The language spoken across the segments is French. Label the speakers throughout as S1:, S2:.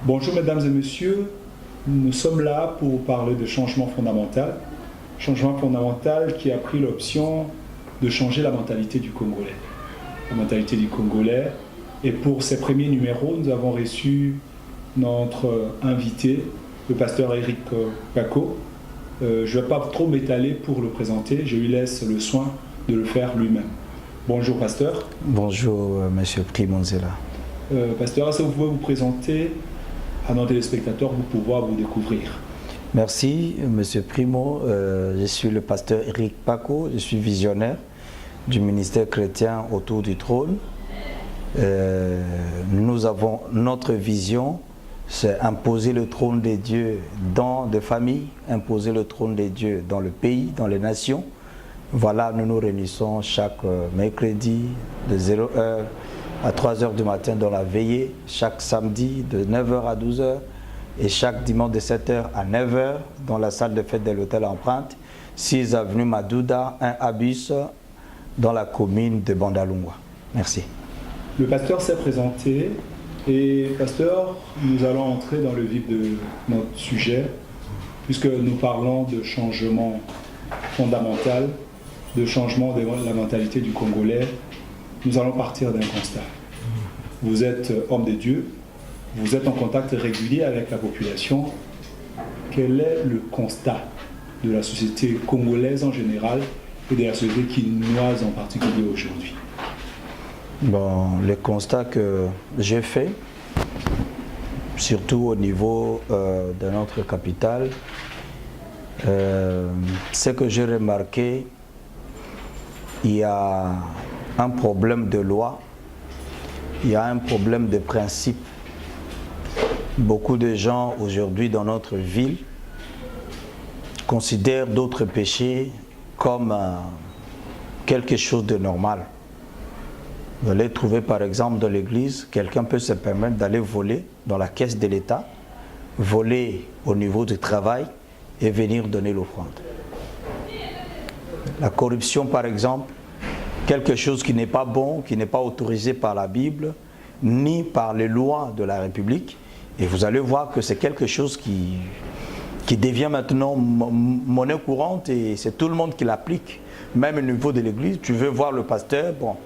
S1: Bonjour mesdames et messieurs, nous sommes là pour parler de changement fondamental. Changement fondamental qui a pris l'option de changer la mentalité du Congolais. La mentalité du Congolais. Et pour ces premiers numéros, nous avons reçu notre invité, le pasteur Eric Paco. Je ne vais pas trop m'étaler pour le présenter, je lui laisse le soin de le faire lui-même. Bonjour pasteur.
S2: Bonjour monsieur Primonzela.
S1: Pasteur, est-ce que vous pouvez vous présenter à nos téléspectateurs pour pouvoir vous découvrir?
S2: Merci monsieur Primo, je suis le pasteur Eric Paco, je suis visionnaire du ministère chrétien autour du trône. Nous avons notre vision, c'est imposer le trône de Dieu dans des familles, imposer le trône de Dieu dans le pays, dans les nations. Voilà, nous nous réunissons chaque mercredi de 0h à 3h du matin dans la veillée, chaque samedi de 9h à 12h et chaque dimanche de 7h à 9h dans la salle de fête de l'hôtel Empreinte, 6 avenue Madouda, 1 Abus, dans la commune de Bandalungwa. Merci.
S1: Le pasteur s'est présenté et pasteur, nous allons entrer dans le vif de notre sujet puisque nous parlons de changement fondamental, de changement de la mentalité du Congolais. Nous allons partir d'un constat. Vous êtes homme de Dieu, vous êtes en contact régulier avec la population. Quel est le constat de la société congolaise en général et de la société quinoise en particulier aujourd'hui?
S2: Bon, le constat que j'ai fait, surtout au niveau de notre capitale, c'est que j'ai remarqué il y a un problème de loi, il y a un problème de principe. Beaucoup de gens aujourd'hui dans notre ville considèrent d'autres péchés comme quelque chose de normal. Vous allez trouver par exemple dans l'église, quelqu'un peut se permettre d'aller voler dans la caisse de l'État, voler au niveau du travail et venir donner l'offrande. La corruption par exemple, quelque chose qui n'est pas bon, qui n'est pas autorisé par la Bible, ni par les lois de la République. Et vous allez voir que c'est quelque chose qui devient maintenant monnaie courante et c'est tout le monde qui l'applique. Même au niveau de l'église, tu veux voir le pasteur, bon,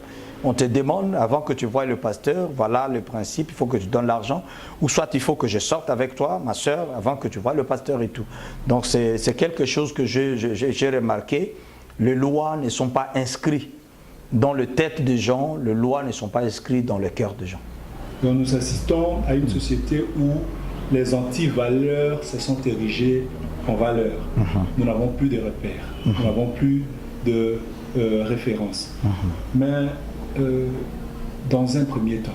S2: on te demande avant que tu voies le pasteur, voilà le principe, il faut que tu donnes l'argent, ou soit il faut que je sorte avec toi, ma soeur, avant que tu voies le pasteur et tout. Donc c'est quelque chose que j'ai remarqué, les lois ne sont pas inscrites dans les têtes des gens, les lois ne sont pas inscrites dans le cœur des gens.
S1: Donc nous assistons à une société où les anti-valeurs se sont érigées en valeurs. Nous n'avons plus de repères, nous n'avons plus de références. Mais dans un premier temps,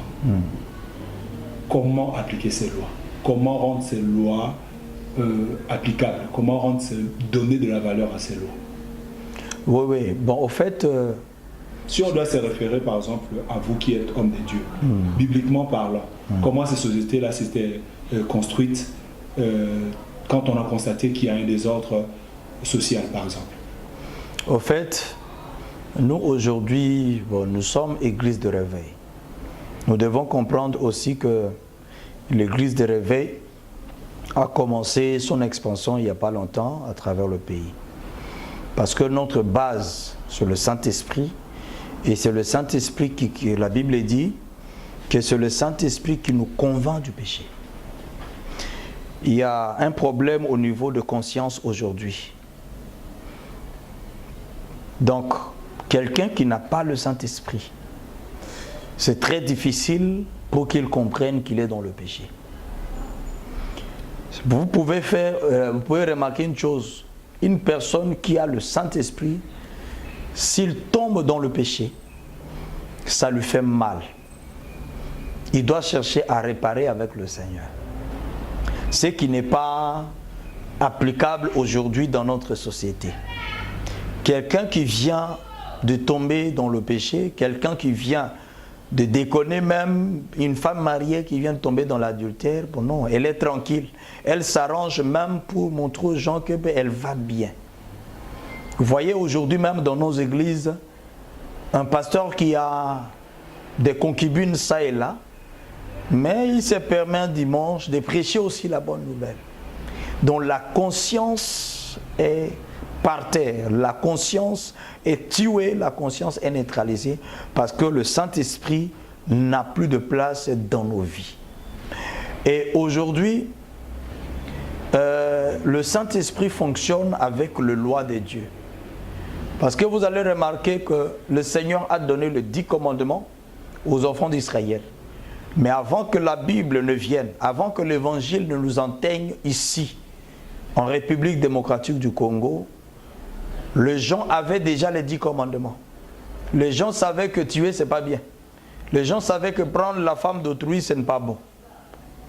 S1: comment appliquer ces lois? Comment rendre ces lois applicables? Comment donner de la valeur à ces lois?
S2: Oui, oui. Bon, au fait...
S1: Si on doit se référer par exemple à vous qui êtes homme de Dieu, bibliquement parlant, comment ces sociétés-là s'étaient construites quand on a constaté qu'il y a un désordre social par exemple?
S2: Au fait, nous aujourd'hui, bon, nous sommes église de réveil. Nous devons comprendre aussi que l'église de réveil a commencé son expansion il n'y a pas longtemps à travers le pays. Parce que notre base sur le Saint-Esprit, et c'est le Saint-Esprit qui la Bible dit que c'est le Saint-Esprit qui nous convainc du péché. Il y a un problème au niveau de conscience aujourd'hui. Donc, quelqu'un qui n'a pas le Saint-Esprit, c'est très difficile pour qu'il comprenne qu'il est dans le péché. Vous pouvez remarquer une chose, une personne qui a le Saint-Esprit, s'il tombe dans le péché, ça lui fait mal. Il doit chercher à réparer avec le Seigneur. Ce qui n'est pas applicable aujourd'hui dans notre société. Quelqu'un qui vient de tomber dans le péché, quelqu'un qui vient de déconner, même une femme mariée qui vient de tomber dans l'adultère, bon non, elle est tranquille. Elle s'arrange même pour montrer aux gens qu'elle va bien. Vous voyez aujourd'hui même dans nos églises, un pasteur qui a des concubines ça et là, Mais il se permet un dimanche de prêcher aussi la bonne nouvelle, dont la conscience est par terre, la conscience est tuée, la conscience est neutralisée, parce que le Saint-Esprit n'a plus de place dans nos vies. Et aujourd'hui, le Saint-Esprit fonctionne avec le loi de Dieu. Parce que vous allez remarquer que le Seigneur a donné les 10 commandements aux enfants d'Israël. Mais avant que la Bible ne vienne, avant que l'Évangile ne nous atteigne ici, en République démocratique du Congo, les gens avaient déjà les 10 commandements. Les gens savaient que tuer, ce n'est pas bien. Les gens savaient que prendre la femme d'autrui, ce n'est pas bon.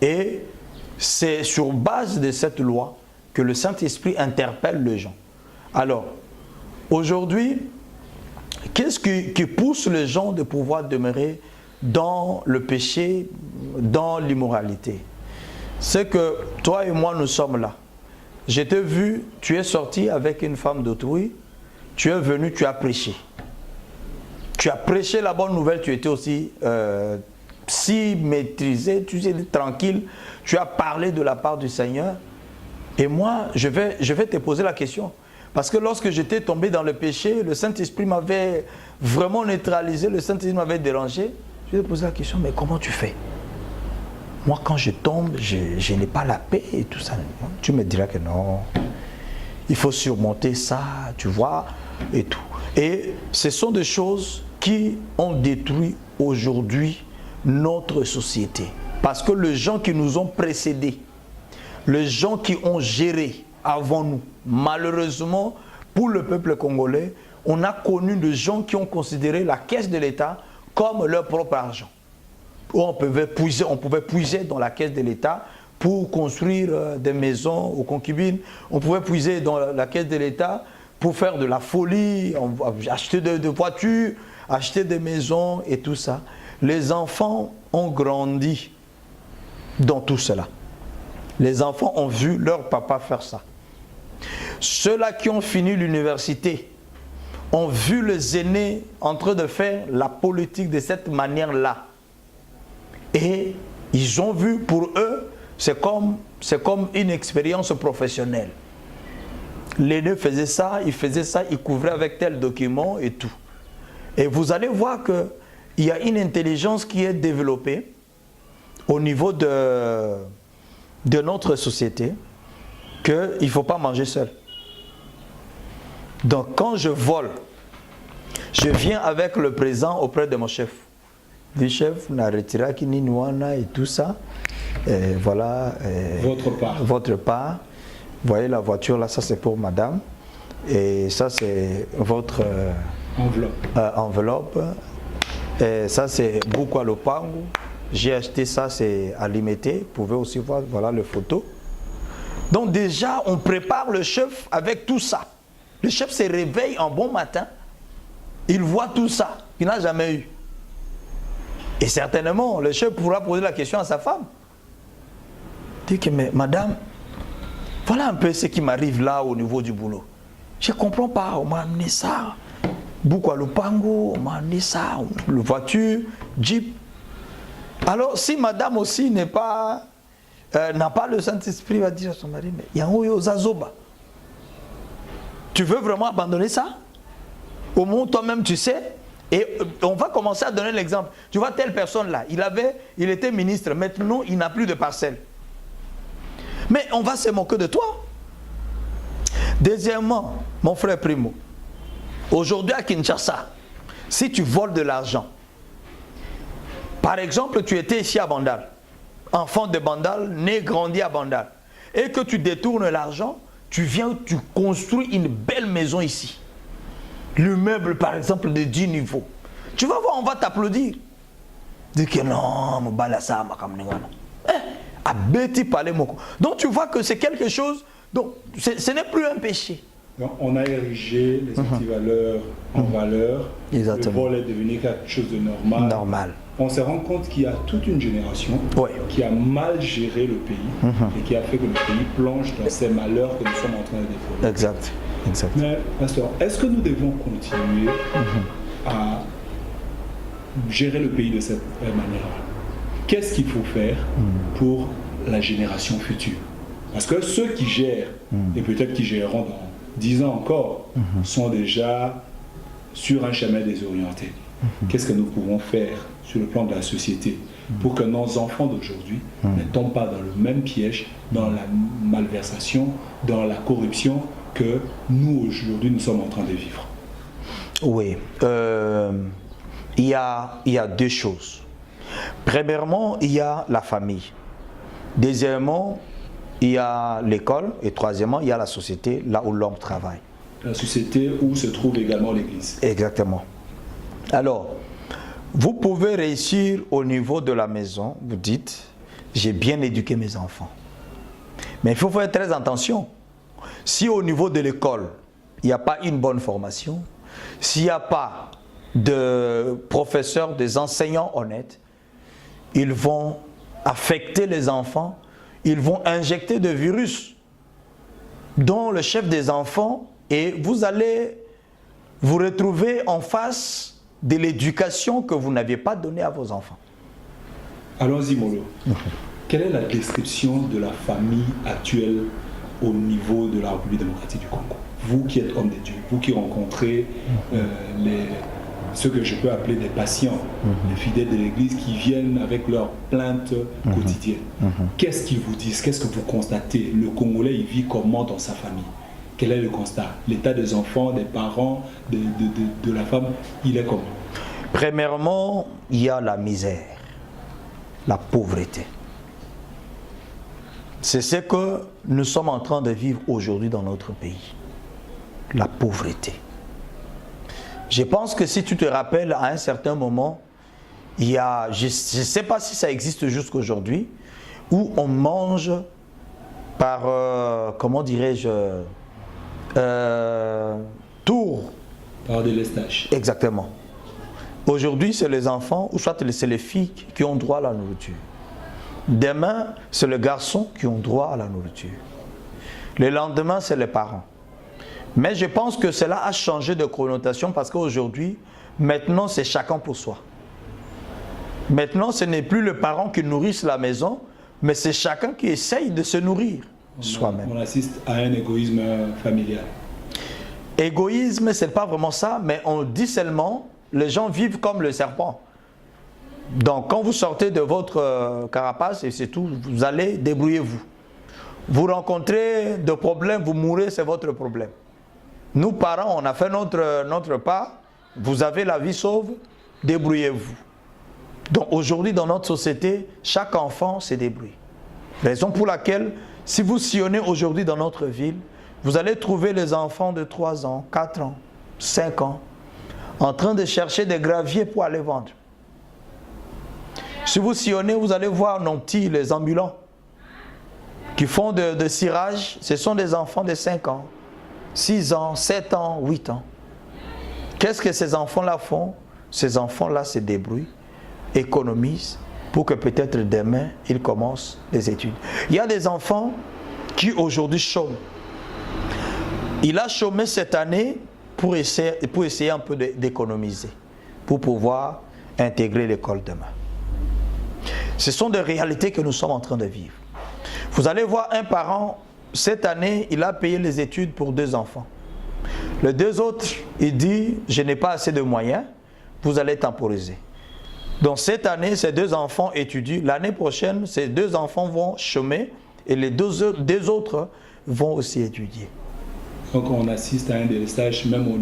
S2: Et c'est sur base de cette loi que le Saint-Esprit interpelle les gens. Alors, aujourd'hui, qu'est-ce qui pousse les gens de pouvoir demeurer dans le péché, dans l'immoralité? C'est que toi et moi, nous sommes là. Je t'ai vu, tu es sorti avec une femme d'autrui, tu es venu, tu as prêché. Tu as prêché la bonne nouvelle, tu étais aussi si maîtrisé, tu étais tranquille, tu as parlé de la part du Seigneur. Et moi, je vais te poser la question. Parce que lorsque j'étais tombé dans le péché, le Saint-Esprit m'avait vraiment neutralisé, le Saint-Esprit m'avait dérangé. Je vais te poser la question, mais comment tu fais? Moi, quand je tombe, je n'ai pas la paix et tout ça. Tu me diras que non, il faut surmonter ça, tu vois, et tout. Et ce sont des choses qui ont détruit aujourd'hui notre société. Parce que les gens qui nous ont précédés, les gens qui ont géré avant nous, malheureusement, pour le peuple congolais, on a connu des gens qui ont considéré la caisse de l'État comme leur propre argent. On pouvait puiser dans la caisse de l'État pour construire des maisons aux concubines. On pouvait puiser dans la caisse de l'État pour faire de la folie, acheter des voitures, acheter des maisons et tout ça. Les enfants ont grandi dans tout cela. Les enfants ont vu leur papa faire ça. Ceux-là qui ont fini l'université ont vu les aînés en train de faire la politique de cette manière-là. Et ils ont vu, pour eux, c'est comme une expérience professionnelle. L'aîné faisait ça, il couvrait avec tel document et tout. Et vous allez voir qu'il y a une intelligence qui est développée au niveau de notre société, qu'il ne faut pas manger seul. Donc quand je vole, je viens avec le présent auprès de mon chef. Du chef, na retira kini nouana et tout ça. Et voilà.
S1: Votre part.
S2: Votre part. Vous voyez la voiture là, ça c'est pour madame. Et ça c'est votre enveloppe. Et ça c'est Bukwa Lopango. J'ai acheté ça, c'est à Limité. Vous pouvez aussi voir, voilà les photos. Donc déjà, on prépare le chef avec tout ça. Le chef se réveille un bon matin. Il voit tout ça qu'il n'a jamais eu. Et certainement, le chef pourra poser la question à sa femme. Il dit que, mais madame, voilà un peu ce qui m'arrive là au niveau du boulot. Je ne comprends pas, on m'a amené ça. Bukwa Lopango, on m'a amené ça. La voiture, Jeep. Alors, si madame aussi n'a pas le Saint-Esprit, va dire à son mari, mais il y a un Zazoba. Tu veux vraiment abandonner ça? Au moins, toi-même, tu sais. Et on va commencer à donner l'exemple. Tu vois, telle personne-là, il était ministre. Maintenant, il n'a plus de parcelle. Mais on va se moquer de toi. Deuxièmement, mon frère Primo, aujourd'hui à Kinshasa, si tu voles de l'argent, par exemple, tu étais ici à Bandal, enfant de Bandal, né, grandi à Bandal, et que tu détournes l'argent, tu viens, tu construis une belle maison ici. L'immeuble, par exemple, de 10 niveaux. Tu vas voir, on va t'applaudir. Dis que non, Mbalasa, donc tu vois que c'est quelque chose, donc ce n'est plus un péché.
S1: Donc, on a érigé les antivaleurs en valeur.
S2: Exactement.
S1: Le vol est devenu quelque chose de normal. On se rend compte qu'il y a toute une génération qui a mal géré le pays et qui a fait que le pays plonge dans ces malheurs que nous sommes en train de défendre.
S2: Exact.
S1: Mais, pasteur, est-ce que nous devons continuer à gérer le pays de cette manière-là? qu'est-ce qu'il faut faire pour la génération future? Parce que ceux qui gèrent, et peut-être qui géreront dans 10 ans encore, sont déjà sur un chemin désorienté. Qu'est-ce que nous pouvons faire sur le plan de la société pour que nos enfants d'aujourd'hui ne tombent pas dans le même piège, dans la malversation, dans la corruption que nous aujourd'hui nous sommes en train de vivre?
S2: Oui, il y a deux choses. Premièrement, il y a la famille. Deuxièmement, il y a l'école. Et troisièmement, il y a la société, là où l'homme travaille.
S1: La société où se trouve également l'Église.
S2: Exactement. Alors, vous pouvez réussir au niveau de la maison, vous dites, j'ai bien éduqué mes enfants. Mais il faut faire très attention. Si au niveau de l'école, il n'y a pas une bonne formation, s'il n'y a pas de professeurs, des enseignants honnêtes, ils vont affecter les enfants, ils vont injecter des virus dans le chef des enfants et vous allez vous retrouver en face de l'éducation que vous n'aviez pas donnée à vos enfants.
S1: Allons-y, Molo. Quelle est la description de la famille actuelle au niveau de la République démocratique du Congo? Vous qui êtes homme de Dieu, vous qui rencontrez ce que je peux appeler des patients, les fidèles de l'Église qui viennent avec leurs plaintes quotidiennes. Qu'est-ce qu'ils vous disent? Qu'est-ce que vous constatez? Le Congolais, il vit comment dans sa famille? Quel est le constat? L'état des enfants, des parents, de la femme, il est comment?
S2: Premièrement, il y a la misère, la pauvreté. C'est ce que nous sommes en train de vivre aujourd'hui dans notre pays. La pauvreté. Je pense que si tu te rappelles, à un certain moment, il y a, je ne sais pas si ça existe jusqu'aujourd'hui, où on mange par, comment dirais-je, tour.
S1: Par délestage.
S2: Exactement. Aujourd'hui, c'est les enfants, ou soit c'est les filles qui ont droit à la nourriture. Demain, c'est les garçons qui ont droit à la nourriture. Le lendemain, c'est les parents. Mais je pense que cela a changé de connotation parce qu'aujourd'hui, maintenant, c'est chacun pour soi. Maintenant, ce n'est plus le parent qui nourrit la maison, mais c'est chacun qui essaye de se nourrir soi-même.
S1: On assiste à un égoïsme familial.
S2: Égoïsme, ce n'est pas vraiment ça, mais on dit seulement, les gens vivent comme le serpent. Donc, quand vous sortez de votre carapace, et c'est tout, vous allez, débrouillez-vous. Vous rencontrez des problèmes, vous mourrez, c'est votre problème. Nous, parents, on a fait notre part, vous avez la vie sauve, débrouillez-vous. Donc, aujourd'hui, dans notre société, chaque enfant se débrouille. Raison pour laquelle, si vous sillonnez aujourd'hui dans notre ville, vous allez trouver les enfants de 3 ans, 4 ans, 5 ans, en train de chercher des graviers pour aller vendre. Si vous sillonnez, vous allez voir nos petits, les ambulants, qui font de cirage. Ce sont des enfants de 5 ans, 6 ans, 7 ans, 8 ans. Qu'est-ce que ces enfants-là font? Ces enfants-là se débrouillent, économisent, pour que peut-être demain, ils commencent les études. Il y a des enfants qui aujourd'hui chôment. Il a chômé cette année pour essayer un peu d'économiser, pour pouvoir intégrer l'école demain. Ce sont des réalités que nous sommes en train de vivre. Vous allez voir un parent, cette année, il a payé les études pour 2 enfants. Les 2 autres, il dit, je n'ai pas assez de moyens, vous allez temporiser. Donc cette année, ces 2 enfants étudient. L'année prochaine, ces 2 enfants vont chômer et les 2 autres vont aussi étudier.
S1: Donc on assiste à un délestage même au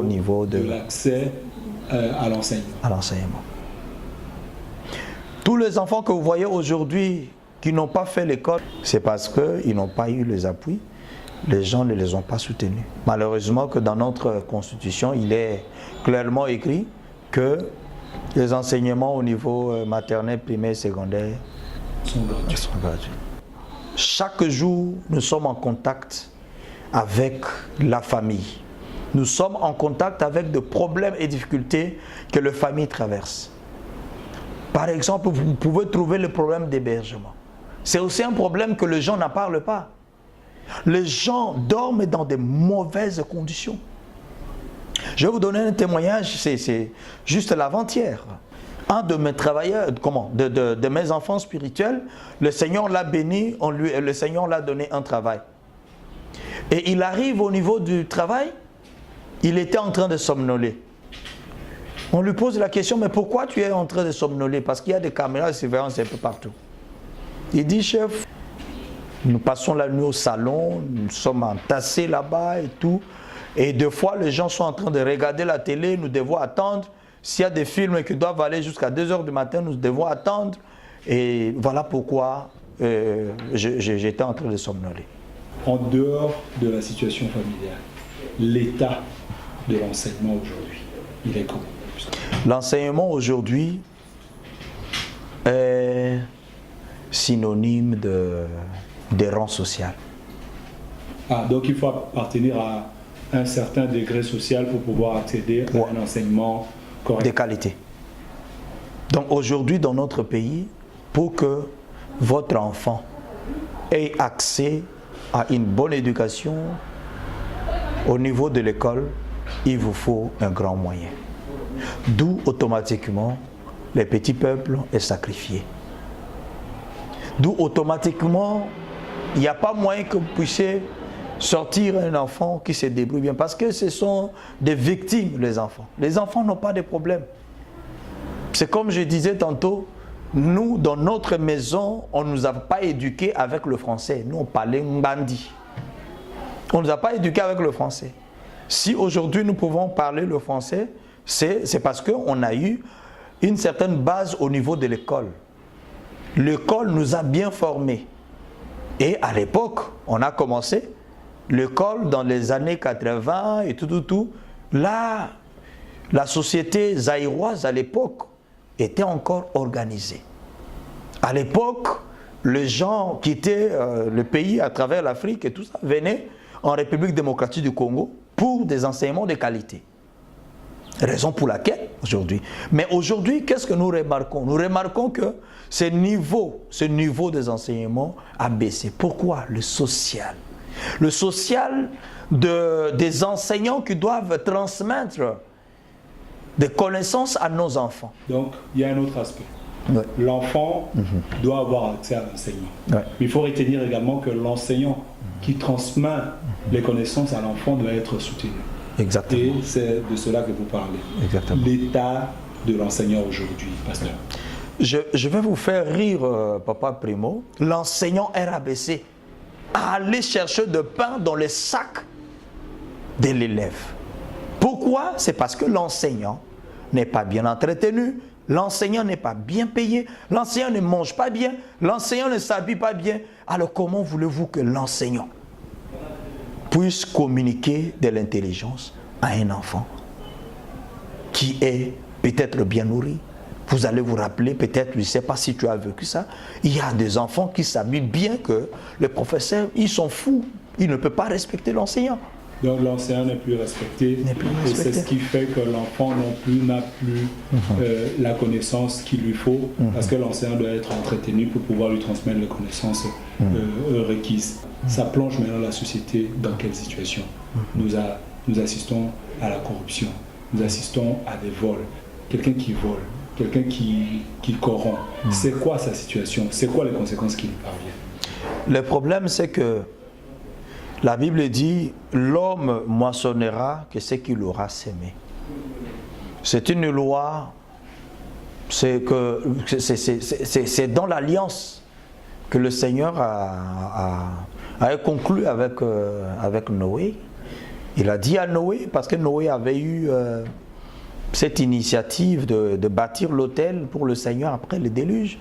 S1: niveau de l'accès à l'enseignement. Tous les enfants que vous voyez aujourd'hui qui n'ont pas fait l'école, c'est parce qu'ils n'ont pas eu les appuis. Les gens ne les ont pas soutenus. Malheureusement que dans notre constitution, il est clairement écrit que les enseignements au niveau maternel, primaire, secondaire sont gratuits. Chaque jour, nous sommes en contact avec la famille. Nous sommes en contact avec des problèmes et difficultés que les familles traversent. Par exemple, vous pouvez trouver le problème d'hébergement. C'est aussi un problème que les gens n'en parlent pas. Les gens dorment dans de mauvaises conditions. Je vais vous donner un témoignage, c'est juste l'avant-hier.
S2: un de mes travailleurs, de mes enfants spirituels, le Seigneur l'a béni, le Seigneur l'a donné un travail. Et il arrive au niveau du travail, il était en train de somnoler. On lui pose la question, mais pourquoi tu es en train de somnoler? Parce qu'il y a des caméras de surveillance un peu partout. Il dit, chef, nous passons la nuit au salon, nous sommes entassés là-bas et tout. Et des fois, les gens sont en train de regarder la télé, nous devons attendre. S'il y a des films qui doivent aller jusqu'à 2 h du matin, nous devons attendre. Et voilà pourquoi j'étais en train de somnoler.
S1: En dehors de la situation familiale, l'état de l'enseignement aujourd'hui, il est comment?
S2: L'enseignement aujourd'hui est synonyme d'errance sociale.
S1: Ah, donc il faut appartenir à un certain degré social pour pouvoir accéder à un enseignement correct.
S2: De qualité. Donc aujourd'hui dans notre pays, pour que votre enfant ait accès à une bonne éducation au niveau de l'école, il vous faut un grand moyen. D'où automatiquement les petits peuples est sacrifié. D'où automatiquement il n'y a pas moyen que vous puissiez sortir un enfant qui se débrouille bien, parce que ce sont des victimes, les enfants. Les enfants n'ont pas de problème. C'est comme je disais tantôt, nous, dans notre maison, on ne nous a pas éduqués avec le français. Nous, on parlait Mbandi. On ne nous a pas éduqués avec le français. Si aujourd'hui nous pouvons parler le français, c'est parce qu'on a eu une certaine base au niveau de l'école. L'école nous a bien formés. Et à l'époque, on a commencé l'école dans les années 80 et tout. Là, la société zaïroise à l'époque était encore organisée. À l'époque, les gens quittaient le pays à travers l'Afrique et tout ça, venaient en République démocratique du Congo pour des enseignements de qualité. Raison pour laquelle aujourd'hui. Mais aujourd'hui, qu'est-ce que nous remarquons? Nous remarquons que ce niveau des enseignements a baissé. Pourquoi? Le social. Le social des enseignants qui doivent transmettre des connaissances à nos enfants.
S1: Donc, il y a un autre aspect. Ouais. L'enfant doit avoir accès à l'enseignement. Ouais. Mais il faut retenir également que l'enseignant qui transmet les connaissances à l'enfant doit être soutenu.
S2: Exactement.
S1: Et c'est de cela que vous parlez.
S2: Exactement.
S1: L'état de l'enseignant aujourd'hui, pasteur.
S2: Je vais vous faire rire, Papa Primo. L'enseignant est rabaissé à aller chercher de pain dans les sacs de l'élève. Pourquoi? C'est parce que l'enseignant n'est pas bien entretenu, l'enseignant n'est pas bien payé, l'enseignant ne mange pas bien, l'enseignant ne s'habille pas bien. Alors comment voulez-vous que l'enseignant puisse communiquer de l'intelligence à un enfant qui est peut-être bien nourri? Vous allez vous rappeler, peut-être, je ne sais pas si tu as vécu ça, il y a des enfants qui s'habillent bien que les professeurs, ils sont fous, ils ne peuvent pas respecter l'enseignant.
S1: Donc l'enseignant n'est plus respecté, et c'est ce qui fait que l'enfant n'a plus la connaissance qu'il lui faut, parce que l'enseignant doit être entretenu pour pouvoir lui transmettre les connaissances requises. Ça plonge maintenant la société dans quelle situation? Nous assistons à la corruption, nous assistons à des vols, quelqu'un qui vole, quelqu'un qui corrompt. C'est quoi sa situation? C'est quoi les conséquences qui lui parviennent?
S2: Le problème, c'est que la Bible dit « L'homme moissonnera que ce qu'il aura sémé ». C'est une loi, c'est dans l'alliance que le Seigneur a conclu avec Noé. Il a dit à Noé, parce que Noé avait eu cette initiative de bâtir l'autel pour le Seigneur après le déluge.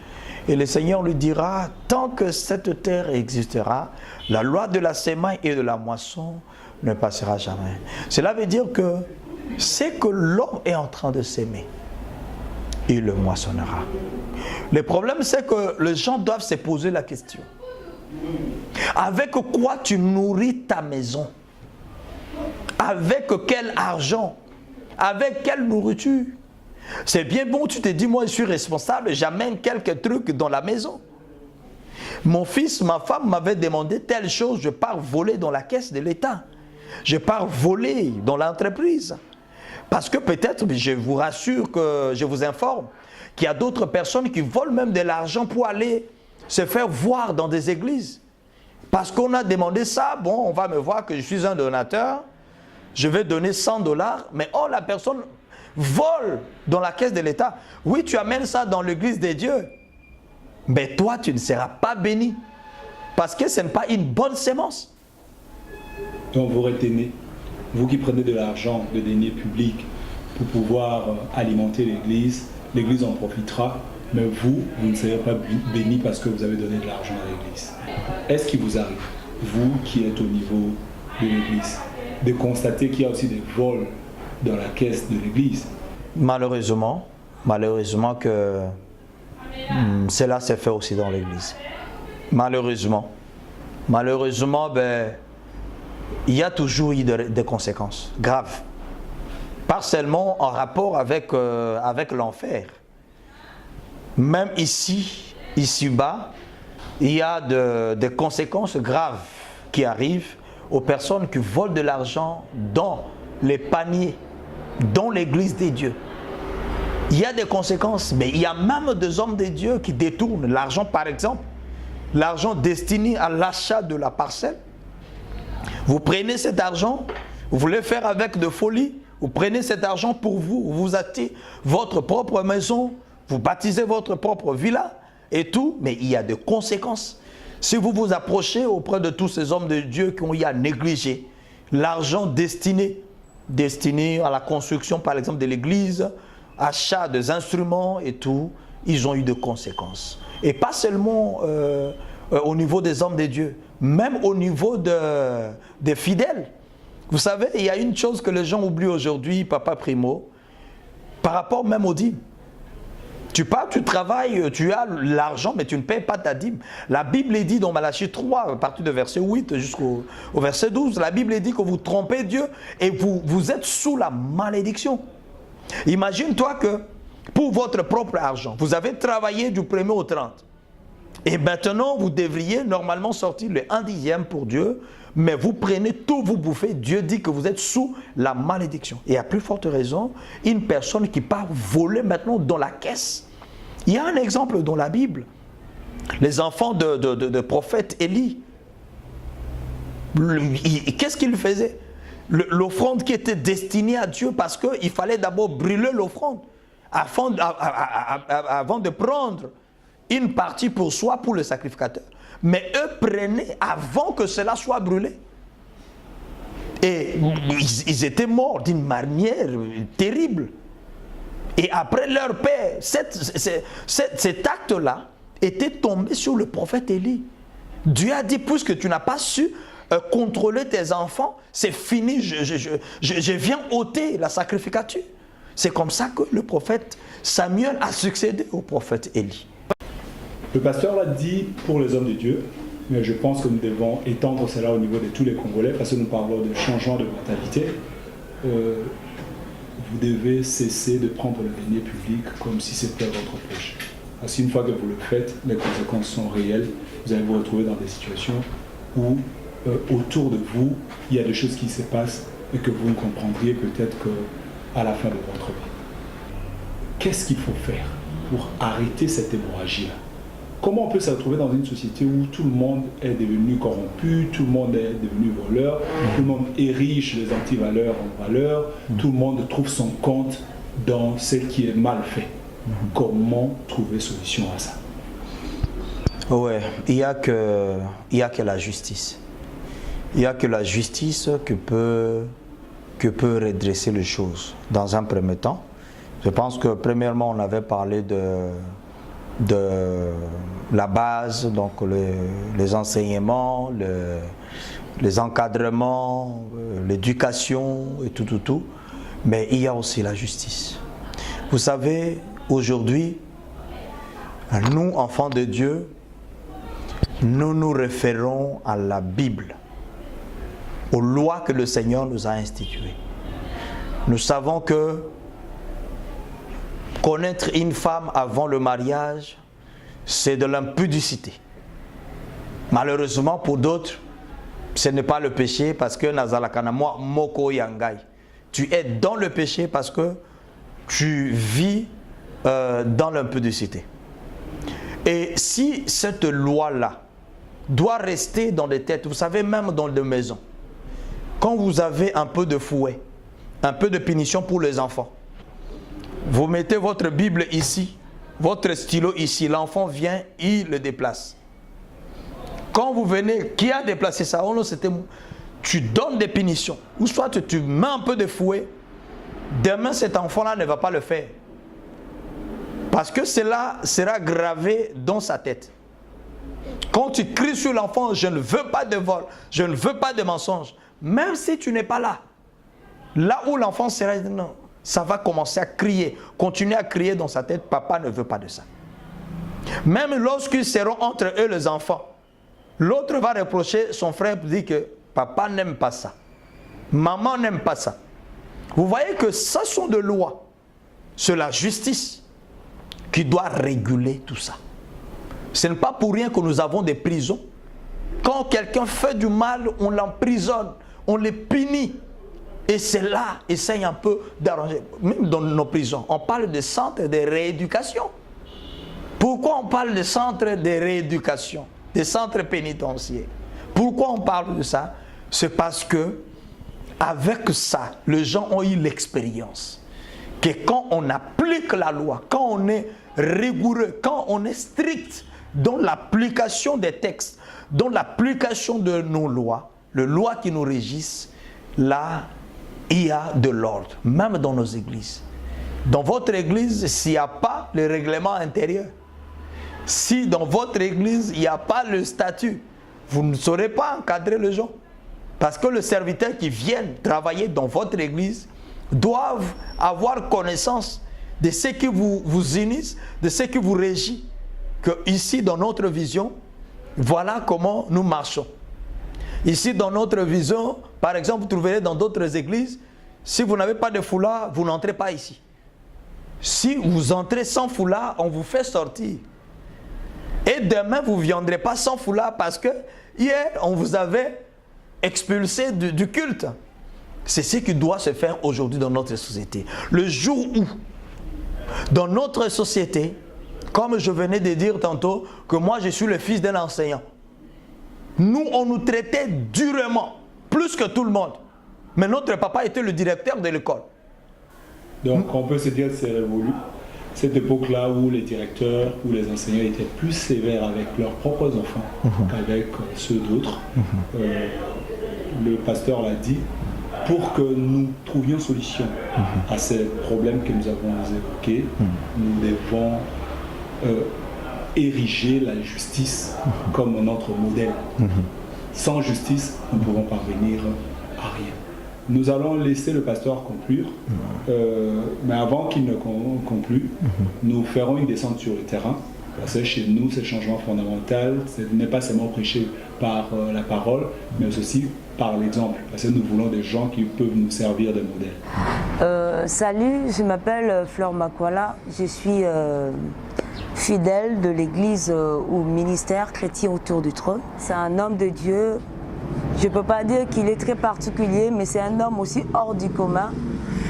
S2: Et le Seigneur lui dira, tant que cette terre existera, la loi de la semaille et de la moisson ne passera jamais. Cela veut dire que c'est que l'homme est en train de s'aimer, il le moissonnera. Le problème, c'est que les gens doivent se poser la question. Avec quoi tu nourris ta maison? Avec quel argent? Avec quelle nourriture? C'est bien bon, tu te dis, moi je suis responsable, j'amène quelques trucs dans la maison. Mon fils, ma femme m'avait demandé telle chose, je pars voler dans la caisse de l'État. Je pars voler dans l'entreprise. Parce que peut-être, je vous rassure, que je vous informe, qu'il y a d'autres personnes qui volent même de l'argent pour aller se faire voir dans des églises. Parce qu'on a demandé ça, bon, on va me voir que je suis un donateur, je vais donner 100 $, mais oh, la personne vole dans la caisse de l'État. Oui, tu amènes ça dans l'église de Dieu, mais toi, tu ne seras pas béni, parce que ce n'est pas une bonne sémence.
S1: Donc vous retenez, vous qui prenez de l'argent, de deniers publics pour pouvoir alimenter l'église, l'église en profitera, mais vous ne serez pas béni parce que vous avez donné de l'argent à l'église. Est-ce qu'il vous arrive, vous qui êtes au niveau de l'église, de constater qu'il y a aussi des vols dans la caisse de l'église?
S2: Malheureusement que cela s'est fait aussi dans l'église. Malheureusement, il y a toujours eu des conséquences graves. Pas seulement en rapport avec l'enfer. Même ici-bas, il y a des conséquences graves qui arrivent aux personnes qui volent de l'argent dans les paniers, dans l'église des dieux. Il y a des conséquences, mais il y a même des hommes de Dieu qui détournent l'argent, par exemple, l'argent destiné à l'achat de la parcelle. Vous prenez cet argent, vous voulez faire avec de folie, vous prenez cet argent pour vous, vous achetez votre propre maison, vous baptisez votre propre villa et tout, mais il y a des conséquences. Si vous vous approchez auprès de tous ces hommes de Dieu qui ont eu à négliger l'argent destiné à la construction, par exemple, de l'église, achat des instruments et tout, ils ont eu des conséquences. Et pas seulement au niveau des hommes de Dieu, même au niveau des fidèles. Vous savez, il y a une chose que les gens oublient aujourd'hui, Papa Primo, par rapport même aux dîmes. Tu pars, tu travailles, tu as l'argent, mais tu ne payes pas ta dîme. La Bible dit dans Malachie 3, à partir du verset 8 jusqu'au verset 12, la Bible dit que vous trompez Dieu et vous êtes sous la malédiction. Imagine-toi que pour votre propre argent, vous avez travaillé du 1er au 30. Et maintenant, vous devriez normalement sortir le 1/10 pour Dieu, mais vous prenez tout, vous bouffez. Dieu dit que vous êtes sous la malédiction. Et à plus forte raison, une personne qui part voler maintenant dans la caisse. Il y a un exemple dans la Bible. Les enfants de prophète Élie. Qu'est-ce qu'ils faisaient? L'offrande qui était destinée à Dieu, parce qu'il fallait d'abord brûler l'offrande avant de prendre une partie pour soi, pour le sacrificateur. Mais eux prenaient avant que cela soit brûlé. Et ils étaient morts d'une manière terrible. Et après leur père, cet acte-là était tombé sur le prophète Élie. Dieu a dit, puisque tu n'as pas su contrôler tes enfants, c'est fini, je viens ôter la sacrificature. C'est comme ça que le prophète Samuel a succédé au prophète Élie.
S1: Le pasteur l'a dit pour les hommes de Dieu, mais je pense que nous devons étendre cela au niveau de tous les Congolais, parce que nous parlons de changement de mentalité. Vous devez cesser de prendre le denier public comme si c'était votre poche. Parce qu'une fois que vous le faites, les conséquences sont réelles. Vous allez vous retrouver dans des situations où autour de vous, il y a des choses qui se passent et que vous ne comprendriez peut-être qu'à la fin de votre vie. Qu'est-ce qu'il faut faire pour arrêter cette hémorragie-là? Comment on peut se retrouver dans une société où tout le monde est devenu corrompu, tout le monde est devenu voleur, tout le monde érige les antivaleurs en valeurs, tout le monde trouve son compte dans ce qui est mal fait. Comment trouver solution à ça?
S2: Ouais, il y a que la justice. Il n'y a que la justice qui peut redresser les choses. Dans un premier temps, je pense que premièrement on avait parlé de la base, donc les enseignements, les encadrements, l'éducation et tout. Mais il y a aussi la justice. Vous savez, aujourd'hui, nous, enfants de Dieu, nous nous référons à la Bible, aux lois que le Seigneur nous a instituées. Nous savons que connaître une femme avant le mariage, c'est de l'impudicité. Malheureusement pour d'autres, ce n'est pas le péché parce que Nazalakana moko yangai. tu es dans le péché parce que tu vis dans l'impudicité. Et si cette loi-là doit rester dans les têtes, vous savez, même dans les maisons, quand vous avez un peu de fouet, un peu de punition pour les enfants, vous mettez votre Bible ici, votre stylo ici, l'enfant vient, il le déplace. Quand vous venez, qui a déplacé ça? Oh non, c'était... Tu donnes des punitions, ou soit tu mets un peu de fouet, demain cet enfant-là ne va pas le faire. Parce que cela sera gravé dans sa tête. Quand tu cries sur l'enfant, je ne veux pas de vol, je ne veux pas de mensonge, même si tu n'es pas là, là où l'enfant sera, non, ça va commencer à crier, continuer à crier dans sa tête, papa ne veut pas de ça. Même lorsqu'ils seront entre eux les enfants, l'autre va reprocher son frère pour dire que papa n'aime pas ça, maman n'aime pas ça. Vous voyez que ce sont des lois, c'est la justice qui doit réguler tout ça. Ce n'est pas pour rien que nous avons des prisons. Quand quelqu'un fait du mal, on l'emprisonne, on le punit. Et cela essaye un peu d'arranger. Même dans nos prisons, on parle de centres de rééducation. Pourquoi on parle de centres de rééducation, des centres pénitentiaires? Pourquoi on parle de ça? C'est parce que, avec ça, les gens ont eu l'expérience que quand on applique la loi, quand on est rigoureux, quand on est strict dans l'application des textes, dans l'application de nos lois, les lois qui nous régissent, là, il y a de l'ordre, même dans nos églises. Dans votre église, s'il n'y a pas le règlement intérieur, si dans votre église, il n'y a pas le statut, vous ne saurez pas encadrer les gens. Parce que les serviteurs qui viennent travailler dans votre église doivent avoir connaissance de ce qui vous unissent, de ce qui vous régit. Que ici, dans notre vision, voilà comment nous marchons. Ici, dans notre vision, par exemple, vous trouverez dans d'autres églises, si vous n'avez pas de foulard, vous n'entrez pas ici. Si vous entrez sans foulard, on vous fait sortir. Et demain, vous ne viendrez pas sans foulard parce que hier, on vous avait expulsé du culte. C'est ce qui doit se faire aujourd'hui dans notre société. Le jour où, dans notre société, comme je venais de dire tantôt, que moi je suis le fils d'un enseignant, nous, on nous traitait durement, plus que tout le monde. Mais notre papa était le directeur de l'école.
S1: Donc on peut se dire que c'est révolu. Cette époque-là où les directeurs ou les enseignants étaient plus sévères avec leurs propres enfants qu'avec ceux d'autres. Le pasteur l'a dit, pour que nous trouvions solution à ces problèmes que nous avons évoqués, nous devons ériger la justice comme notre modèle. Sans justice, nous ne pouvons parvenir à rien. Nous allons laisser le pasteur conclure, mais avant qu'il ne conclue, nous ferons une descente sur le terrain. Parce que chez nous, ce changement fondamental, ce n'est pas seulement prêché par la parole, mais aussi par l'exemple. Parce que nous voulons des gens qui peuvent nous servir de modèle.
S3: Salut, je m'appelle Fleur Makwala, je suis fidèle de l'église ou ministère chrétien autour du trône. C'est un homme de Dieu. Je ne peux pas dire qu'il est très particulier, mais c'est un homme aussi hors du commun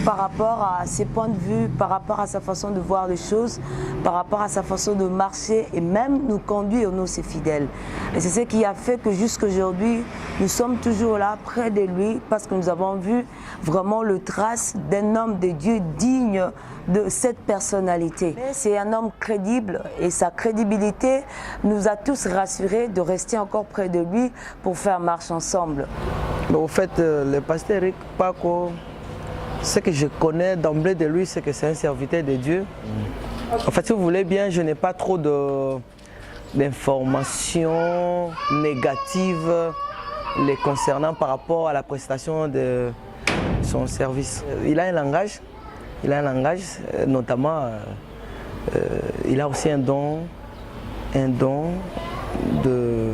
S3: par rapport à ses points de vue, par rapport à sa façon de voir les choses, par rapport à sa façon de marcher et même nous conduire, nous, ses fidèles. Et c'est ce qui a fait que jusqu'aujourd'hui, nous sommes toujours là, près de lui, parce que nous avons vu vraiment le trace d'un homme de Dieu digne de cette personnalité. C'est un homme crédible et sa crédibilité nous a tous rassurés de rester encore près de lui pour faire marche ensemble.
S4: Au fait, le pasteur Eric Paco, ce que je connais d'emblée de lui, c'est que c'est un serviteur de Dieu. En fait, si vous voulez bien, je n'ai pas trop d'informations négatives les concernant par rapport à la prestation de son service. Il a un langage, notamment, il a aussi un don de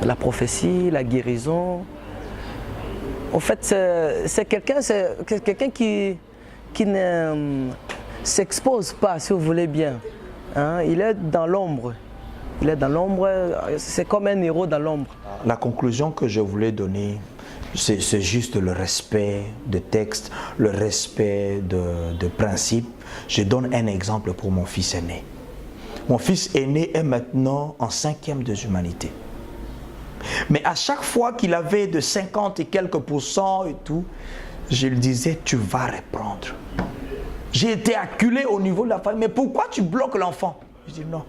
S4: la prophétie, la guérison. En fait, c'est quelqu'un qui ne s'expose pas, si vous voulez bien. Hein? Il est dans l'ombre. C'est comme un héros dans l'ombre.
S2: La conclusion que je voulais donner, c'est juste le respect de texte, le respect de principes. Je donne un exemple pour mon fils aîné. Mon fils aîné est maintenant en 5e des humanités. Mais à chaque fois qu'il avait de 50 et quelques % et tout, je lui disais, tu vas reprendre. J'ai été acculé au niveau de la famille. Mais pourquoi tu bloques l'enfant? Je dis non.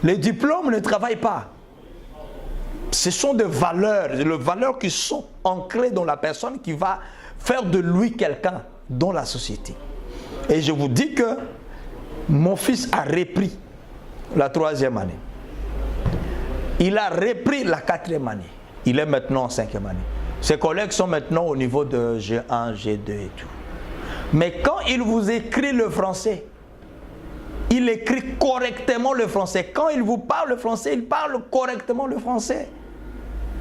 S2: Les diplômes ne travaillent pas. Ce sont des valeurs, les valeurs qui sont ancrées dans la personne qui va faire de lui quelqu'un dans la société. Et je vous dis que mon fils a repris la 3e année. Il a repris la 4e année. Il est maintenant en 5e année. Ses collègues sont maintenant au niveau de G1, G2 et tout. Mais quand il vous écrit le français, il écrit correctement le français. Quand il vous parle le français, il parle correctement le français.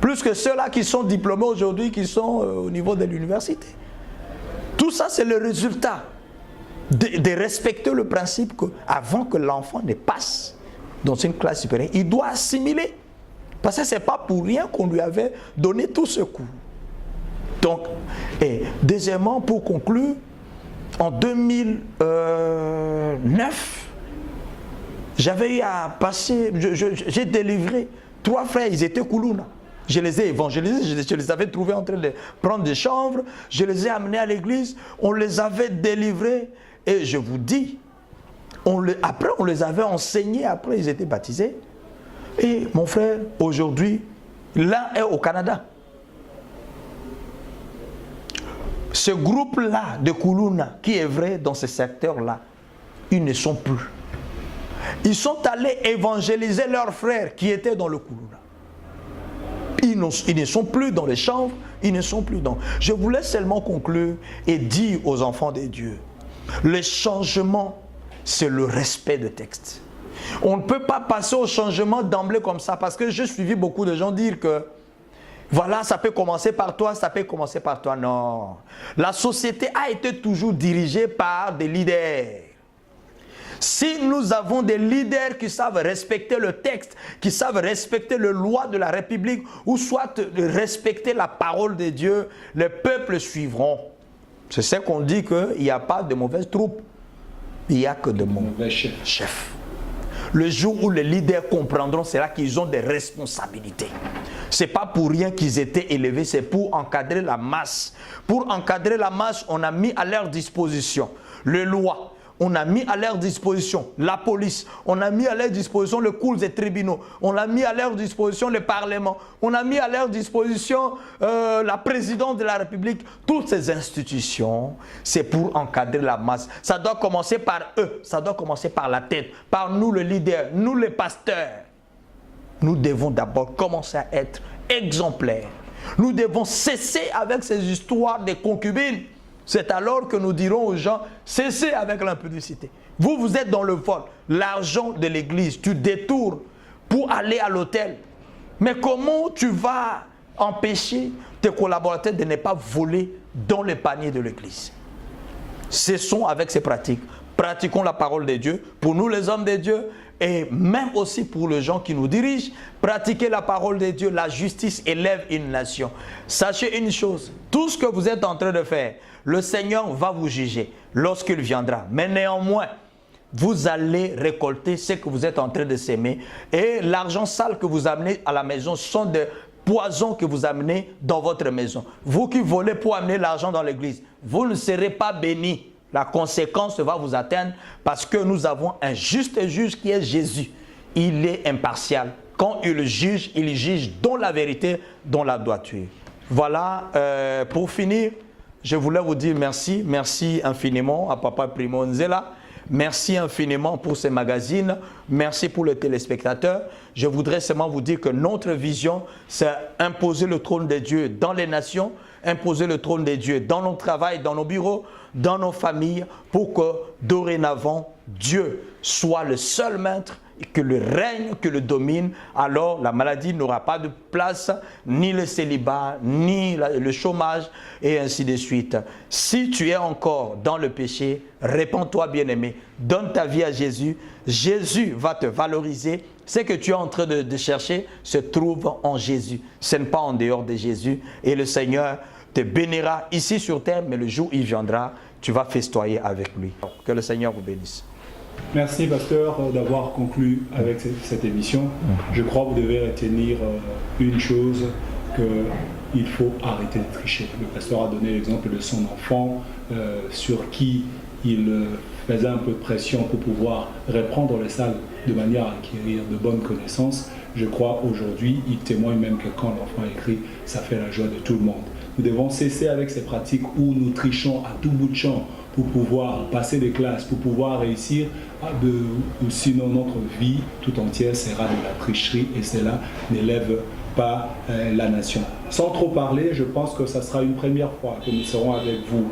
S2: Plus que ceux-là qui sont diplômés aujourd'hui, qui sont au niveau de l'université. Tout ça, c'est le résultat de respecter le principe qu'avant que l'enfant ne passe dans une classe supérieure, il doit assimiler. Parce que ce n'est pas pour rien qu'on lui avait donné tout ce coup. Donc, et deuxièmement, pour conclure, en 2009, j'avais eu à passer, j'ai délivré 3 frères, ils étaient Koulouna. Je les ai évangélisés, je les avais trouvés en train de prendre des chambres, je les ai amenés à l'église, on les avait délivrés et je vous dis, après on les avait enseignés, après ils étaient baptisés. Et mon frère, aujourd'hui, l'un est au Canada. Ce groupe-là de Koulouna qui est vrai dans ce secteur-là, ils ne sont plus. Ils sont allés évangéliser leurs frères qui étaient dans le Koulouna. Ils ne sont plus dans les chambres, ils ne sont plus dans... Je voulais seulement conclure et dire aux enfants de Dieu, le changement, c'est le respect de texte. On ne peut pas passer au changement d'emblée comme ça, parce que j'ai suivi beaucoup de gens dire que voilà, ça peut commencer par toi, ça peut commencer par toi. Non. La société a été toujours dirigée par des leaders. Si nous avons des leaders qui savent respecter le texte, qui savent respecter les lois de la République, ou soit respecter la parole de Dieu, les peuples suivront. C'est ce qu'on dit qu'il n'y a pas de mauvaises troupes, il n'y a que de mauvais chefs. Le jour où les leaders comprendront, c'est là qu'ils ont des responsabilités. Ce n'est pas pour rien qu'ils étaient élevés, c'est pour encadrer la masse. Pour encadrer la masse, on a mis à leur disposition les lois. On a mis à leur disposition la police, on a mis à leur disposition les cours et tribunaux, on a mis à leur disposition le Parlement, on a mis à leur disposition la présidence de la République. Toutes ces institutions, c'est pour encadrer la masse. Ça doit commencer par eux, ça doit commencer par la tête, par nous les leaders, nous les pasteurs. Nous devons d'abord commencer à être exemplaires. Nous devons cesser avec ces histoires de concubines. C'est alors que nous dirons aux gens, cessez avec l'impudicité. Vous, vous êtes dans le vol. L'argent de l'église, tu détournes pour aller à l'hôtel. Mais comment tu vas empêcher tes collaborateurs de ne pas voler dans le panier de l'église? Cessons avec ces pratiques. Pratiquons la parole de Dieu. Pour nous, les hommes de Dieu, et même aussi pour les gens qui nous dirigent, pratiquer la parole de Dieu. La justice élève une nation. Sachez une chose, tout ce que vous êtes en train de faire, le Seigneur va vous juger lorsqu'il viendra. Mais néanmoins, vous allez récolter ce que vous êtes en train de s'aimer. Et l'argent sale que vous amenez à la maison sont des poisons que vous amenez dans votre maison. Vous qui volez pour amener l'argent dans l'église, vous ne serez pas bénis. La conséquence va vous atteindre parce que nous avons un juste juge qui est Jésus. Il est impartial. Quand il juge dans la vérité, dans la droiture. Voilà, pour finir, je voulais vous dire merci. Merci infiniment à Papa Primo Nzela. Merci infiniment pour ces magazines. Merci pour les téléspectateurs. Je voudrais seulement vous dire que notre vision, c'est imposer le trône de Dieu dans les nations, imposer le trône de Dieu dans nos travails, dans nos bureaux, dans nos familles, pour que dorénavant, Dieu soit le seul maître que le règne, que le domine, alors la maladie n'aura pas de place, ni le célibat, ni le chômage, et ainsi de suite. Si tu es encore dans le péché, répands-toi, bien-aimé, donne ta vie à Jésus. Jésus va te valoriser. Ce que tu es en train de chercher se trouve en Jésus. Ce n'est pas en dehors de Jésus. Et le Seigneur te bénira ici sur terre, mais le jour où il viendra, tu vas festoyer avec lui. Que le Seigneur vous bénisse.
S1: Merci, pasteur, d'avoir conclu avec cette émission. Je crois que vous devez retenir une chose, qu'il faut arrêter de tricher. Le pasteur a donné l'exemple de son enfant sur qui il faisait un peu de pression pour pouvoir reprendre les salles de manière à acquérir de bonnes connaissances. Je crois aujourd'hui, il témoigne même que quand l'enfant écrit, ça fait la joie de tout le monde. Nous devons cesser avec ces pratiques où nous trichons à tout bout de champ pour pouvoir passer des classes, pour pouvoir réussir, ou sinon notre vie tout entière sera de la tricherie et cela n'élève pas la nation. Sans trop parler, je pense que ça sera une première fois que nous serons avec vous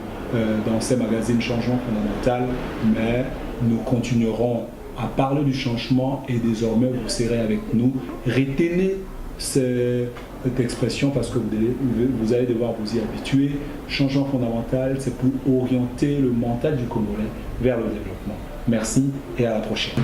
S1: dans ces magazines Changement Fondamental, mais nous continuerons à parler du changement et désormais vous serez avec nous. Retenez cette expression parce que vous allez devoir vous y habituer. Changement fondamental, c'est pour orienter le mental du Congolais vers le développement. Merci et à la prochaine.